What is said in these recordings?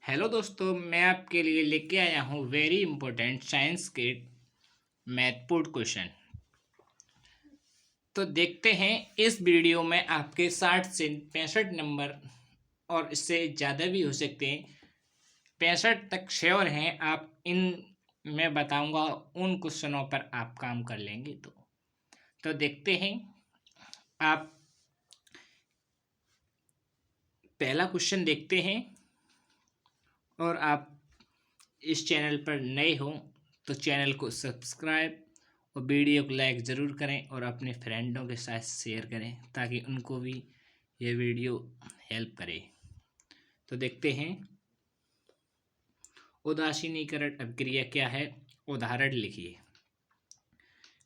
Hello दोस्तों, मैं आपके लिए लेके आया हूँ वेरी इंपॉर्टेंट साइंस के मैथपूर्ण क्वेश्चन। तो देखते हैं इस वीडियो में आपके 60 से 65 नंबर और इससे ज़्यादा भी हो सकते हैं। 65 तक श्योर हैं आप। इन मैं बताऊंगा उन क्वेश्चनों पर आप काम कर लेंगे। तो देखते हैं। आप पहला क्वेश्चन देखते हैं। और आप इस चैनल पर नए हो तो चैनल को सब्सक्राइब और वीडियो को लाइक ज़रूर करें और अपने फ्रेंडों के साथ शेयर करें ताकि उनको भी ये वीडियो हेल्प करे। तो देखते हैं, उदासीनीकरण अभिक्रिया क्या है। उदाहरण लिखिए।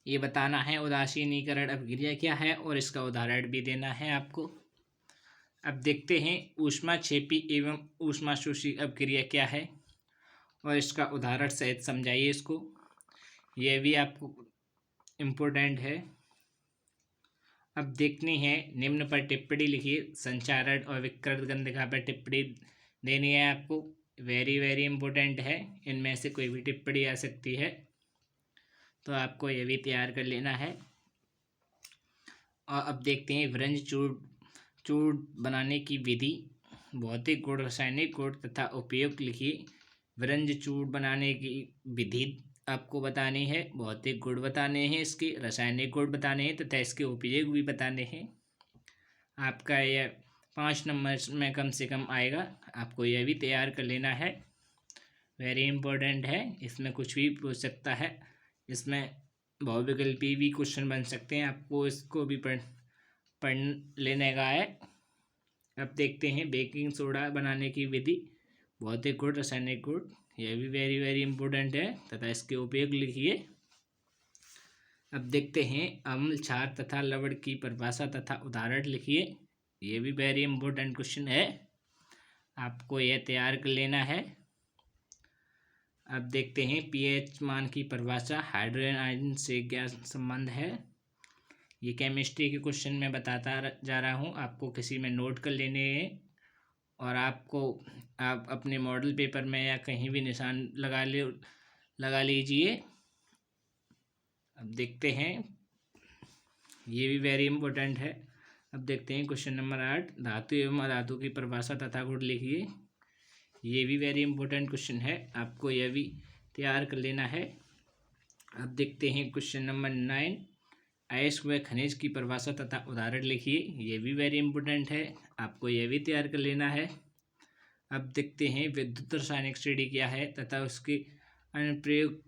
ये बताना है उदासीनीकरण अभिक्रिया क्या है और इसका उदाहरण भी देना है आपको। अब देखते हैं, ऊष्माक्षेपी एवं ऊष्माशोषी अभिक्रिया क्या है और इसका उदाहरण सहित समझाइए इसको। यह भी आपको इम्पोर्टेंट है। अब देखनी है, निम्न पर टिप्पणी लिखिए। संचारण और विकृत गंधिका पर टिप्पणी देनी है आपको। वेरी वेरी इम्पोर्टेंट है। इनमें से कोई भी टिप्पणी आ सकती है, तो आपको ये भी तैयार कर लेना है। और अब देखते हैं, व्रंज चूर्ण बनाने की विधि। भौतिक गुण, रासायनिक गुण तथा उपयोग लिखिए। व्रंज चूर्ण बनाने की विधि आपको बतानी है, भौतिक गुण बताने हैं, इसके रासायनिक गुण बताने हैं तथा इसके उपयोग भी बताने हैं। आपका यह 5 नंबर में कम से कम आएगा। आपको यह भी तैयार कर लेना है। वेरी इम्पोर्टेंट है। इसमें कुछ भी पूछ सकता है। इसमें बहुविकल्पी भी क्वेश्चन बन सकते हैं। आपको इसको भी पढ़ लेने का है। अब देखते हैं, बेकिंग सोडा बनाने की विधि। भौतिक गुण, रासायनिक गुण, यह भी वेरी वेरी इंपॉर्टेंट है तथा इसके उपयोग लिखिए। अब देखते हैं, अम्ल, क्षार तथा लवण की परिभाषा तथा उदाहरण लिखिए। यह भी वेरी इंपॉर्टेंट क्वेश्चन है, आपको यह तैयार कर लेना है। अब देखते हैं, पीएच मान की परिभाषा। हाइड्रोजन आयन से क्या संबंध है। ये केमिस्ट्री के क्वेश्चन में बताता जा रहा हूँ, आपको किसी में नोट कर लेने हैं और आप अपने मॉडल पेपर में या कहीं भी निशान लगा लीजिए। अब देखते हैं, ये भी वेरी इंपॉर्टेंट है। अब देखते हैं क्वेश्चन नंबर 8, धातु एवं अधातु की परिभाषा तथा गुण लिखिए। ये भी वेरी इंपॉर्टेंट क्वेश्चन है, आपको यह भी तैयार कर लेना है। अब देखते हैं क्वेश्चन नंबर 9, अयस्क व खनिज की परिभाषा तथा उदाहरण लिखिए। ये भी वेरी इंपॉर्टेंट है, आपको यह भी तैयार कर लेना है। अब देखते हैं, विद्युत रासायनिक श्रेणी क्या है तथा उसके अनुप्रयोग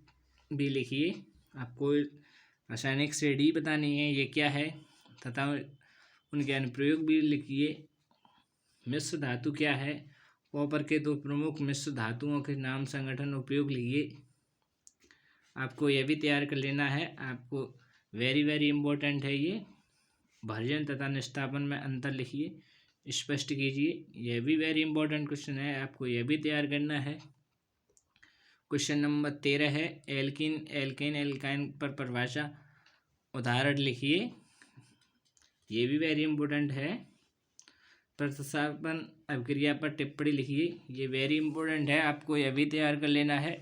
भी लिखिए। आपको रासायनिक श्रेणी बतानी है, ये क्या है तथा उनके अनुप्रयोग भी लिखिए। मिश्र धातु क्या है। कॉपर के 2 प्रमुख मिश्र धातुओं के नाम, संगठन, उपयोग लिखिए। आपको यह भी तैयार कर लेना है। आपको वेरी वेरी इंपॉर्टेंट है ये। भर्जन तथा निष्ठापन में अंतर लिखिए, स्पष्ट कीजिए। यह भी वेरी इंपॉर्टेंट क्वेश्चन है, आपको यह भी तैयार करना है। क्वेश्चन नंबर 13 है, एल्किन, एल्केन, एल्काइन पर परिभाषा, उदाहरण लिखिए। ये भी वेरी इंपॉर्टेंट है। प्रतिस्थापन अभिक्रिया पर टिप्पणी लिखिए। ये वेरी इंपॉर्टेंट है, आपको यह भी तैयार कर लेना है।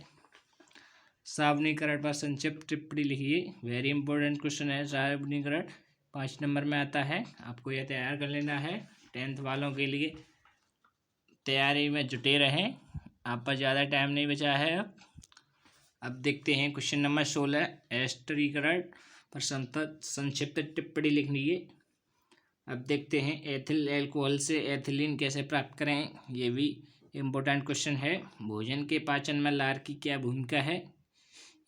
सावनीकरण पर संक्षिप्त टिप्पणी लिखिए। वेरी इंपॉर्टेंट क्वेश्चन है सावनीकरण, 5 नंबर में आता है, आपको यह तैयार कर लेना है। 10th वालों के लिए तैयारी में जुटे रहें, आप पर ज़्यादा टाइम नहीं बचा है। अब देखते हैं क्वेश्चन नंबर 16, एस्टरीकरण पर संक्षिप्त टिप्पणी लिखनी है। अब देखते हैं, एथिल एल्कोहल से एथिलीन कैसे प्राप्त करें। ये भी इम्पोर्टेंट क्वेश्चन है। भोजन के पाचन में लार की क्या भूमिका है।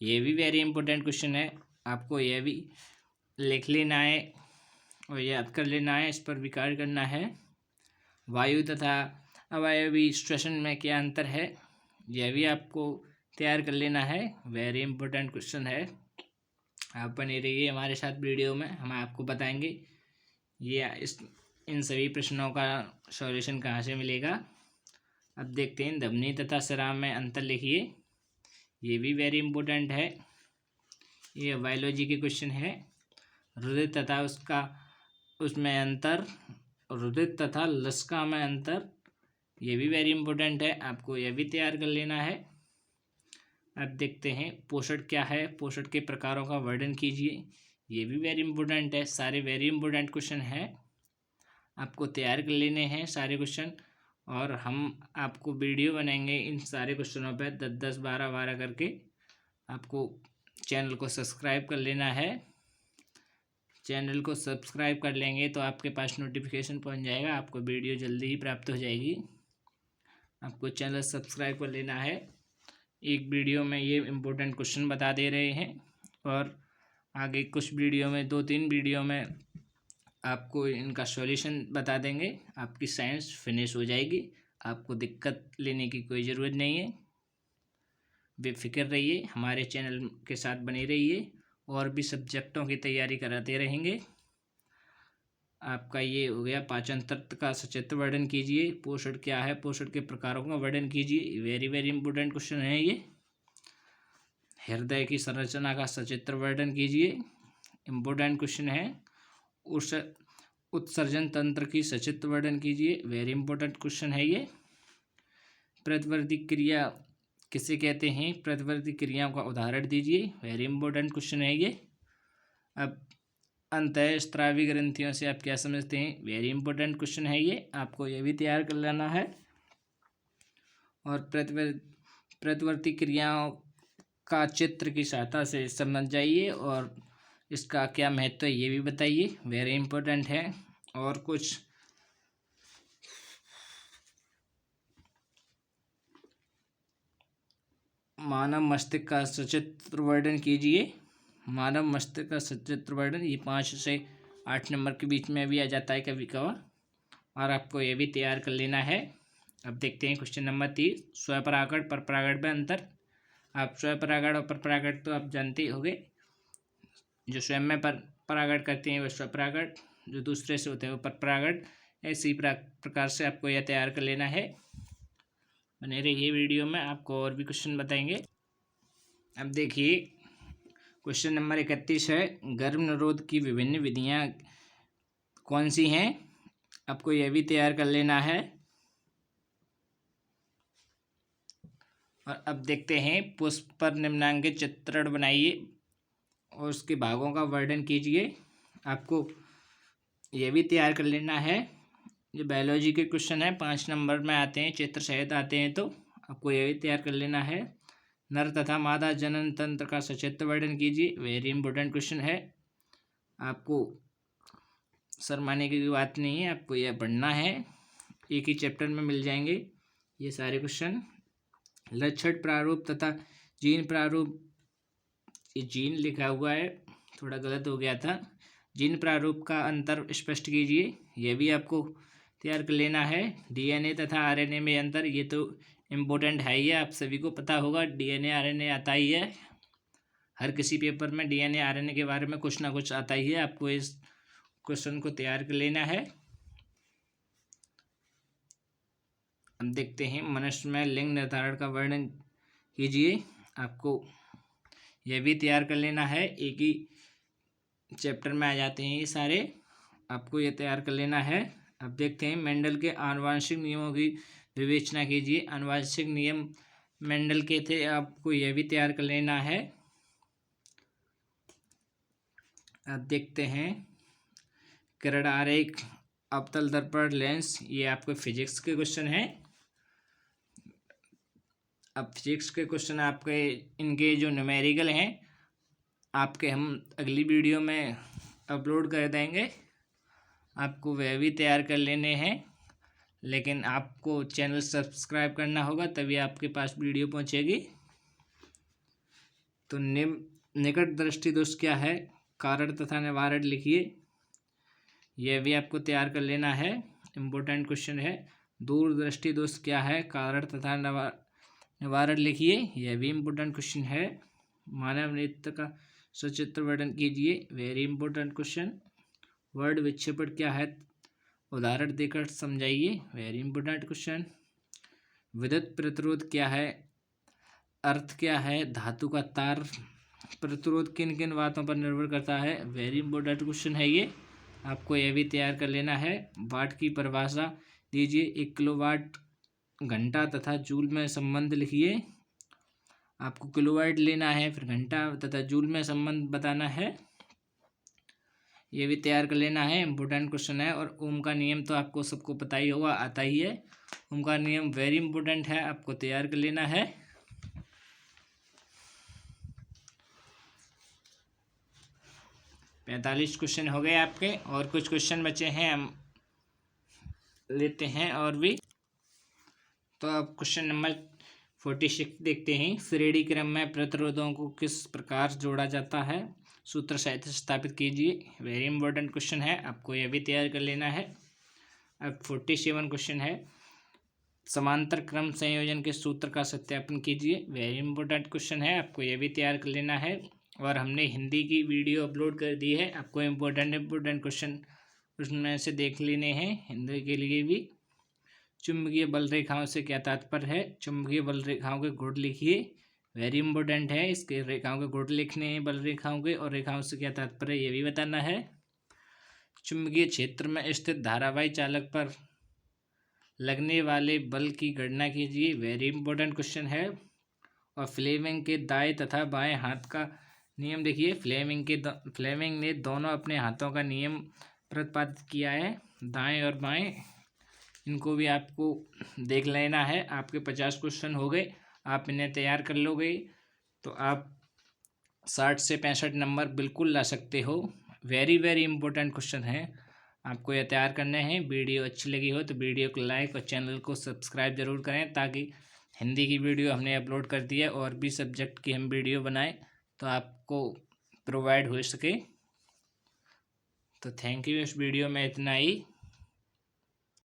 ये भी वेरी इंपॉर्टेंट क्वेश्चन है, आपको यह भी लिख लेना है और याद कर लेना है, इस पर विचार करना है। वायु तथा अवायवीय श्वसन में क्या अंतर है, यह भी आपको तैयार कर लेना है। वेरी इंपॉर्टेंट क्वेश्चन है, आप बने रहिए हमारे साथ वीडियो में, हम आपको बताएंगे इन सभी प्रश्नों का सॉल्यूशन कहाँ से मिलेगा। अब देखते हैं, धमनी तथा शराब में अंतर लिखिए। ये भी वेरी इंपॉर्टेंट है, ये बायोलॉजी के क्वेश्चन है। रुधिर तथा उसमें अंतर, रुधिर तथा लसिका में अंतर, ये भी वेरी इंपॉर्टेंट है, आपको यह भी तैयार कर लेना है। अब देखते हैं पोषण क्या है, पोषण के प्रकारों का वर्णन कीजिए। ये भी वेरी इंपॉर्टेंट है, सारे वेरी इंपॉर्टेंट क्वेश्चन हैं, आपको तैयार कर लेने हैं सारे क्वेश्चन। और हम आपको वीडियो बनाएंगे इन सारे क्वेश्चनों पे 10-10, 12-12 करके। आपको चैनल को सब्सक्राइब कर लेना है। चैनल को सब्सक्राइब कर लेंगे तो आपके पास नोटिफिकेशन पहुंच जाएगा, आपको वीडियो जल्दी ही प्राप्त हो जाएगी। आपको चैनल सब्सक्राइब कर लेना है। एक वीडियो में ये इम्पोर्टेंट क्वेश्चन बता दे रहे हैं और आगे कुछ वीडियो में 2-3 वीडियो में आपको इनका सॉल्यूशन बता देंगे। आपकी साइंस फिनिश हो जाएगी, आपको दिक्कत लेने की कोई ज़रूरत नहीं है। बेफिक्र रहिए, हमारे चैनल के साथ बने रहिए, और भी सब्जेक्टों की तैयारी कराते रहेंगे। आपका ये हो गया पाचन तंत्र का सचित्र वर्णन कीजिए। पोषण क्या है, पोषण के प्रकारों का वर्णन कीजिए। वेरी वेरी इंपॉर्टेंट क्वेश्चन है ये। हृदय की संरचना का सचित्र वर्णन कीजिए, इम्पोर्टेंट क्वेश्चन है। उस उत्सर्जन तंत्र की सचित्र वर्णन कीजिए, वेरी इंपॉर्टेंट क्वेश्चन है ये। प्रतिवर्ती क्रिया किसे कहते हैं, प्रतिवर्ती क्रियाओं का उदाहरण दीजिए, वेरी इंपॉर्टेंट क्वेश्चन है ये। अब अंतःस्रावी ग्रंथियों से आप क्या समझते हैं, वेरी इंपॉर्टेंट क्वेश्चन है ये, आपको ये भी तैयार कर लेना है। और प्रतिवर्ती क्रियाओं का चित्र की सहायता से समझ जाइए और इसका क्या महत्व है ये भी बताइए, वेरी इंपॉर्टेंट है। और कुछ मानव मस्तिष्क का सचित्र वर्णन कीजिए। मानव मस्तिष्क का सचित्र वर्णन, ये 5 से 8 नंबर के बीच में भी आ जाता है कभी कभार, और आपको ये भी तैयार कर लेना है। अब देखते हैं क्वेश्चन नंबर 30, स्वपरागण परपरागण में अंतर। आप स्वपरागण और परपरागण तो आप जानते ही होंगे। जो स्वयं में परागण करते हैं वो स्वपरागण, जो दूसरे से होते हैं वो परपरागण। इसी प्रकार से आपको यह तैयार कर लेना है। बने रहिए वीडियो में, आपको और भी क्वेश्चन बताएंगे। अब देखिए क्वेश्चन नंबर 31 है, गर्भ निरोध की विभिन्न विधियां कौन सी हैं, आपको यह भी तैयार कर लेना है। और अब देखते हैं पुष्प पर निम्नांकित चित्रण बनाइए और उसके भागों का वर्णन कीजिए। आपको यह भी तैयार कर लेना है। ये बायोलॉजी के क्वेश्चन है, 5 नंबर में आते हैं, चित्र सहित आते हैं, तो आपको यह भी तैयार कर लेना है। नर तथा मादा जनन तंत्र का सचित्र वर्णन कीजिए, वेरी इंपॉर्टेंट क्वेश्चन है, आपको शर्माने की बात नहीं है, आपको यह पढ़ना है, एक ही चैप्टर में मिल जाएंगे ये सारे क्वेश्चन। लक्षण प्रारूप तथा जीन प्रारूप, ये जीन लिखा हुआ है, थोड़ा गलत हो गया था। जीन प्रारूप का अंतर स्पष्ट कीजिए, यह भी आपको तैयार कर लेना है। डीएनए तथा आरएनए में अंतर, ये तो इम्पोर्टेंट है ही है, आप सभी को पता होगा। डीएनए आरएनए आता ही है, हर किसी पेपर में डीएनए आरएनए के बारे में कुछ ना कुछ आता ही है, आपको इस क्वेश्चन को तैयार कर लेना है। अब देखते हैं मनुष्य में लिंग निर्धारण का वर्णन कीजिए, आपको यह भी तैयार कर लेना है, एक ही चैप्टर में आ जाते हैं ये सारे, आपको ये तैयार कर लेना है। अब देखते हैं मेंडल के आनुवांशिक नियमों की विवेचना कीजिए। आनुवांशिक नियम मेंडल के थे, आपको यह भी तैयार कर लेना है। अब देखते हैं किरण आरेख, अवतल दर्पण, लेंस, ये आपके फिजिक्स के क्वेश्चन हैं। अब फिजिक्स के क्वेश्चन आपके इनके जो न्यूमेरिकल हैं आपके हम अगली वीडियो में अपलोड कर देंगे, आपको वह भी तैयार कर लेने हैं, लेकिन आपको चैनल सब्सक्राइब करना होगा तभी आपके पास वीडियो पहुंचेगी। तो निकट दृष्टि दोष क्या है, कारण तथा निवारण लिखिए, यह भी आपको तैयार कर लेना है, इम्पोर्टेंट क्वेश्चन है। दूरदृष्टि दोष क्या है, कारण तथा निवारण लिखिए, यह भी इम्पोर्टेंट क्वेश्चन है। मानव नेत्र का सचित्र वर्णन कीजिए, वेरी इंपॉर्टेंट क्वेश्चन। वर्ड विक्षेपण क्या है, उदाहरण देकर समझाइए, वेरी इंपॉर्टेंट क्वेश्चन। विद्युत प्रतिरोध क्या है, अर्थ क्या है, धातु का तार प्रतिरोध किन किन बातों पर निर्भर करता है, वेरी इंपॉर्टेंट क्वेश्चन है ये, आपको यह भी तैयार कर लेना है। वाट की परिभाषा दीजिए, 1 किलोवाट घंटा तथा जूल में संबंध लिखिए। आपको किलोवाट लेना है, फिर घंटा तथा जूल में संबंध बताना है, ये भी तैयार कर लेना है। इम्पोर्टेंट क्वेश्चन है। और ओम का नियम तो आपको सबको पता ही होगा, आता ही है। ओम का नियम वेरी इंपॉर्टेंट है, आपको तैयार कर लेना है। पैंतालीस क्वेश्चन हो गए आपके, और कुछ क्वेश्चन बचे हैं, हम लेते हैं और भी। तो अब क्वेश्चन नंबर 46 देखते हैं। श्रेणी क्रम में प्रतिरोधों को किस प्रकार जोड़ा जाता है, सूत्र सहित स्थापित कीजिए। वेरी इंपॉर्टेंट क्वेश्चन है, आपको यह भी तैयार कर लेना है। अब 47 क्वेश्चन है। समांतर क्रम संयोजन के सूत्र का सत्यापन कीजिए। वेरी इंपॉर्टेंट क्वेश्चन है, आपको यह भी तैयार कर लेना है। और हमने हिंदी की वीडियो अपलोड कर दी है, आपको इम्पोर्टेंट क्वेश्चन उसमें से देख लेने हैं हिंदी के लिए भी। चुंबकीय बल रेखाओं से क्या तात्पर्य है, चुंबकीय बल रेखाओं के गुण लिखिए। वेरी इंपॉर्टेंट है, इसके रेखाओं के गुण लिखने हैं बल रेखाओं के, और रेखाओं से क्या तात्पर्य है ये भी बताना है। चुंबकीय क्षेत्र में स्थित धारावाही चालक पर लगने वाले बल की गणना कीजिए। वेरी इंपॉर्टेंट क्वेश्चन है। और फ्लेमिंग के दाएं तथा बाएं हाथ का नियम देखिए। फ्लेमिंग ने दोनों अपने हाथों का नियम प्रतिपादित किया है, दाएं और बाएं, इनको भी आपको देख लेना है। आपके 50 क्वेश्चन हो गए, आप इन्हें तैयार कर लोगे तो आप 60 से 65 नंबर बिल्कुल ला सकते हो। वेरी वेरी इंपॉर्टेंट क्वेश्चन है, आपको यह तैयार करने हैं। वीडियो अच्छी लगी हो तो वीडियो को लाइक और चैनल को सब्सक्राइब जरूर करें, ताकि हिंदी की वीडियो हमने अपलोड कर दी है और भी सब्जेक्ट की हम वीडियो बनाएं तो आपको प्रोवाइड हो सके। तो थैंक यू, इस वीडियो में इतना ही।